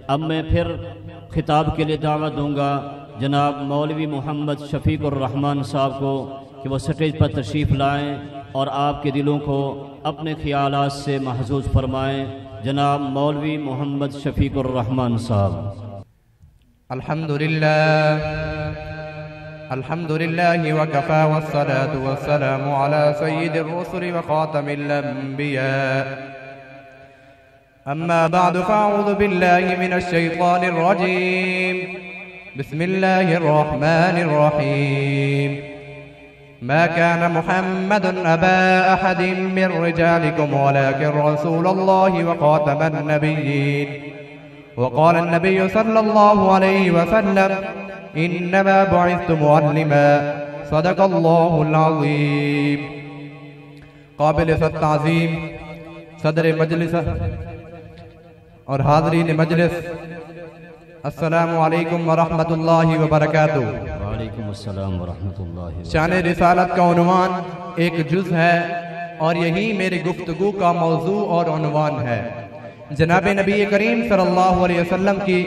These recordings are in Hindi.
अब मैं फिर खिताब के लिए दावत दूंगा जनाब मौलवी मोहम्मद शफीकुर रहमान साहब को कि वो स्टेज पर तशरीफ़ लाएं और आपके दिलों को अपने ख़यालात से महजूज फरमाएं। जनाब मौलवी मोहम्मद शफीकुर रहमान साहब। अल्हम्दुलिल्लाह व कफ़ा वस्सलातु वस्सलामु अला सय्यिदिर रुसुलि व ख़ातमिल अंबिया। अम्मा बअदु फ़अऊज़ु बिल्लाहि मिनश शैतानिर रजीम। बिस्मिल्लाहिर रहमानिर रहीम। मा कान मुहम्मदुन अबा अहदिम मिर रिजालिकुम वलाकिन रसूलल्लाहि व ख़ातमन नबिय्यीन। वक़ाल अन्नबिय्यु सल्लल्लाहु अलैहि वसल्लम इन्नमा बुइस्तु मुअल्लिमा। सदक़ल्लाहुल अज़ीम। काबिल तअज़ीम सदर मजलिस और हाज़रीन मजलिस, अस्सलामु अलैकुम व रहमतुल्लाहि व बरकातुहू। वालेकुम अस्सलाम व रहमतुल्लाहि। शान रिसालत का उन्वान एक जुज़ है और यही मेरी गुफ्तगू का मौजू और उन्वान है। जनाब नबी करीम सल्लल्लाहु अलैहि वसल्लम की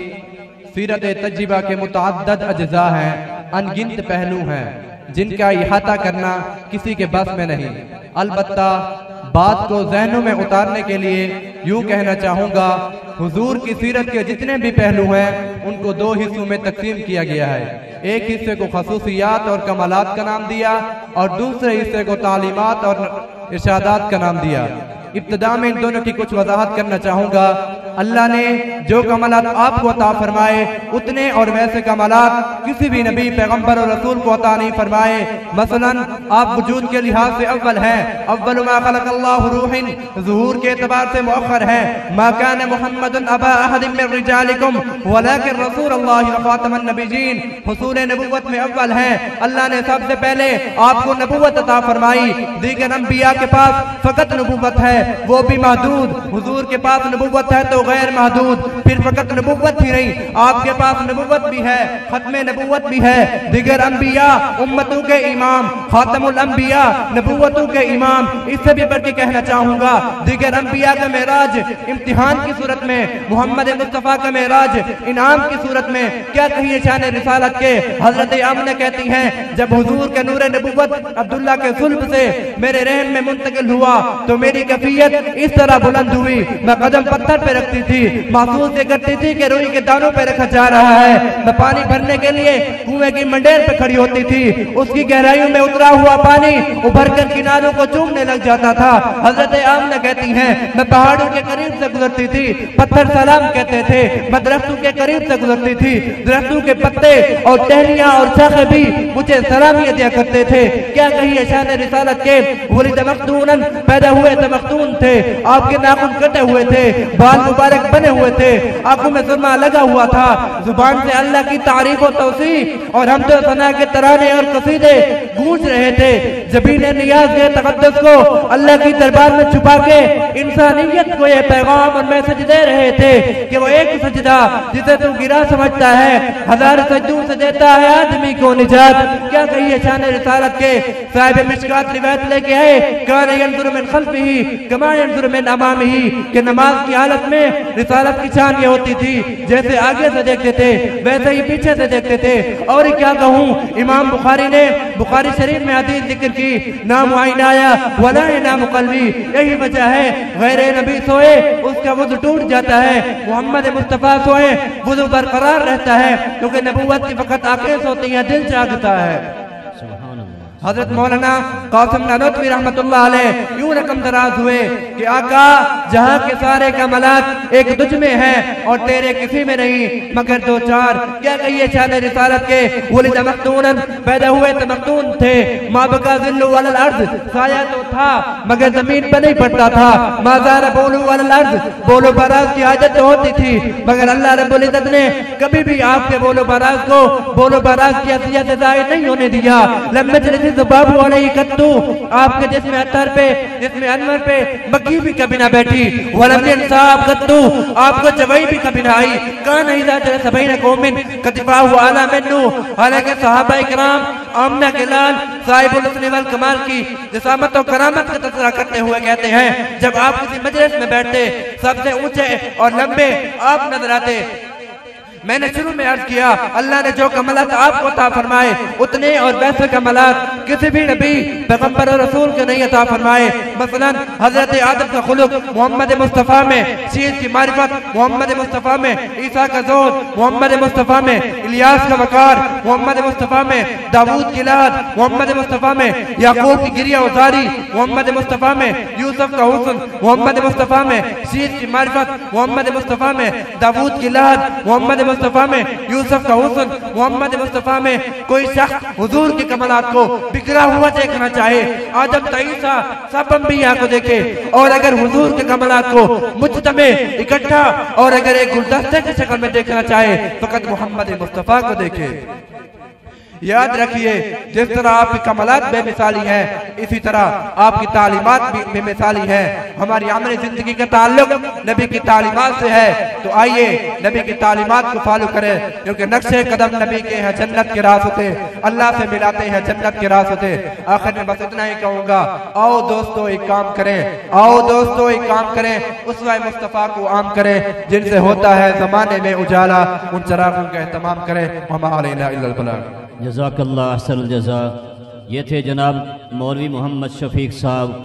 सीरत तज्जिबा के मुतअद्दिद अज्जा हैं, अनगिनत पहलू हैं जिनका इहाता करना किसी के बस में नहीं। अलबत्ता बात को ज़हनों में उतारने के लिए यूँ कहना चाहूँगा, हुजूर की सीरत के जितने भी पहलू हैं उनको दो हिस्सों में तकसीम किया गया है। एक हिस्से को खसूसियात और कमालात का नाम दिया और दूसरे हिस्से को तालीमात और इरशादात का नाम दिया। इब्तिदा में इन दोनों की कुछ वजाहत करना चाहूँगा। अल्लाह ने जो कमालात आपको अता फरमाए उतने और वैसे कमालात किसी भी नबी पैगंबर और रसूल को अता नहीं फरमाए। मसलन आप वजूद के लिहाज से अव्वल हैं, अव्वल मा खलक़ल्लाहु रूहिन, ज़ुहूर के एतबार से मुअख्खर हैं। मा कान मुहम्मदुन अबा अहदिम मिन रिजालिकुम वलाकिन रसूलुल्लाहि व ख़ातमन नबिय्यीन, हुसूल नबुव्वत में अव्वल हैं। अल्लाह ने सबसे पहले आपको नबुव्वत अता फरमाई। दीगर अंबिया के पास फ़कत नबुव्वत है, वो भी महदूद। हुजूर के पास नबुव्वत है तो गैर महदूद। फिर फकत नबुव्वत ही नहीं, आपके पास नबुव्वत भी है, खत्मे नबुव्वत भी है। दिगर अंबिया उम्मतों के इमाम, खातमुल अंबिया नबुव्वतों के इमाम। इससे भी बढ़ के कहना चाहूँगा, दिगर अंबिया का मेराज इम्तिहान की सूरत में, मोहम्मद मुस्तफ़ा का मेराज इनाम की सूरत में। क्या कहिए शान रिसालत के। हजरत आमना कहती हैं, जब हुजूर के नूर नबुव्वत अब्दुल्ला के सुल्ब से मेरे रहन में मुंतकिल हुआ तो मेरी कैफियत इस तरह बुलंद हुई, मैं कदम पत्थर पे रखती थी, महसूस ये करती थी कि रुई के दानों पे रखा जा रहा है। मैं पानी भरने के लिए कुएं की मंडेर पे खड़ी होती थी, उसकी गहराइयों में उतरा हुआ पानी उभर कर किनारों को चूमने लग जाता था। हजरत आमना कहती हैं, मैं पहाड़ों के करीब से गुजरती थी, पत्थर सलाम कहते थे। मैं दरख्तों के करीब से गुजरती थी, दरख्तों के पत्ते और टहनियां और शाखें भी मुझे सलामियां दिया करते थे। क्या कहिए शान रिसालत के। वलिद मख्तूनन, पैदा हुए तो मख्तून थे, आपके नाखून कटे हुए थे, बाल मुबारक बने हुए थे, आंखों में सुरमा लगा हुआ था। जुबान से अल्लाह की तारीफ और तौसीफ और हमद व सना के तराने और कसीदे गूंज रहे थे। जबीन नियाज के तकद्दुस को अल्लाह की दरबार में छुपा के इंसानियत को यह पैगाम और मैसेज दे रहे थे कि वो एक सजदा जिसे तू गिरा समझता है, हजार सजदों से देता है आदमी को निजात। क्या कहिए शान रिसालत के। साहिब मिशकात रिवायत लेके आए, कान यंजुरु मिन खल्फिही कमा यंजुरु मिन अमामिही, कि नमाज की हालत में रिसालत की शान ये होती थी, जैसे आगे से देखते थे वैसे ही पीछे से देखते थे। और क्या कहूँ, इमाम बुखारी ने बुखारी शरीफ में हदीस जिक्र की, ना मुआइना आया वला ना मुकल्बी। यही वजह है गैर नबी सोए उसका वुज़ू टूट जाता है, मोहम्मद मुस्तफ़ा सोए वुज़ू बरकरार रहता है, क्योंकि नबूवत की वक़्त आंखें सोती हैं, दिल जागता है। हजरत मौलाना कासिम नानोतवी रहमतुल्लाह अलैह यूं रकम दराज हुए कि आका जहां के सारे कमालात एक तुझ में है और तेरे किसी में नहीं मगर दो चार। क्या कहिए शान रिसालत के। वलिद मख्तूनन, पैदा हुए तो मख्तून थे, मा बका ज़िल्लु अलल अर्ज़, साया तो था मगर जमीन पर नहीं पड़ता था। मा ज़ारा बोलू अलल अर्ज़, बोलो बराज की आदत तो होती थी मगर अल्लाह रब्बुल इज़्ज़त ने कभी भी आपके बोलो बराज को बोलो बराज की हसीयत से ज़ाहिर नहीं होने दिया। लम्मे बाबू अलैहि कत्तू, आपके जिसमें अतर पे, जिसमें अनवर पे मक्खी भी कभी ना बैठी। वलम साहब कत्तू, आपको चबई भी कभी ना आई। कान इज़ा सबईन कौमिन कतिफा हुआ आला मिन्नू। हालांकि सहाबा इकराम आमना के लाल साहिबुल हुस्न वल कमाल की जिसामत और करामत का तज़किरा करते हुए कहते हैं, जब आप किसी मजलिस में बैठते सबसे ऊंचे और लंबे आप नजर आते। मैंने शुरू में अर्ज किया, अल्लाह ने जो कमालात आपको अता फरमाए उतने और वैसे कमालात किसी भी नबी पैगंबर और रसूल के नहीं अता फरमाए। मसलन हजरत आदम का खुलुक मोहम्मद मुस्तफ़ा में, शीश की मारिफत मोहम्मद मुस्तफ़ा में, ईसा का जोर मोहम्मद मुस्तफ़ा में, इलियास का वकार मोहम्मद मुस्तफ़ा में, दाऊद की लाद मोहम्मद मुस्तफ़ा में, याकूब की गिरिया उजारी मोहम्मद मुस्तफ़ा में, यूसुफ का हुस्न मोहम्मद मुस्तफ़ा में, शीश की मारिफत मोहम्मद मुस्तफ़ा में, दाऊद की लाद मोहम्मद मुस्तफ़ा में, यूसुफ का हुस्न मोहम्मद मुस्तफ़ा में। कोई शख्स हुजूर के कमालात को बिखरा हुआ देखना चाहे, आदम से ईसा सब अंबिया को देखे, और अगर हुजूर के कमालात को मुज्तमे इकट्ठा और अगर एक गुलदस्ते की शक्ल में देखना चाहे फकत मोहम्मद मुस्तफ़ा को देखे। याद रखिए, जिस तरह आपकी कमालात बेमिसाली है, इसी तरह आपकी तालीमात भी बेमिसाली है। हमारी अमली जिंदगी का ताल्लुक नबी की तालीमात से है, तो आइए नबी की तालीमात को फॉलो करें, क्योंकि नक्शे कदम नबी के हैं जन्नत के रास्ते, अल्लाह से मिलाते हैं जन्नत के रास्ते। आखिर में बस इतना ही कहूँगा, आओ दोस्तों एक काम करें, आओ दोस्तों एक काम करें, उसवा मुस्तफ़ा को आम करें, जिनसे होता है ज़माने में उजाला, उन चरागों का एहतमाम करें। वमा अलैना इल्लल बलाग। जज़ाकल्लाह अहसनुल जज़ा। ये थे जनाब मौलवी मोहम्मद शफीक साहब।